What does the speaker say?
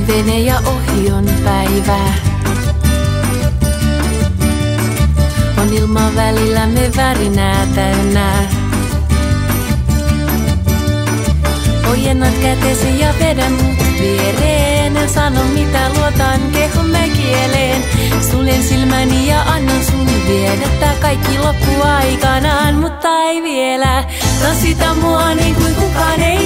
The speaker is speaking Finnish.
Kääntyy vene ja ohi on päivää. On ilma välillämme värinää täynnä. Ojennat kätesi ja vedä mut viereen. En sano mitä, luotan kehomme kieleen. Suljen silmäni ja annan sun viedä tää kaikki loppu aikanaan, mutta ei vielä. Tansita mua niin kuin kukaan ei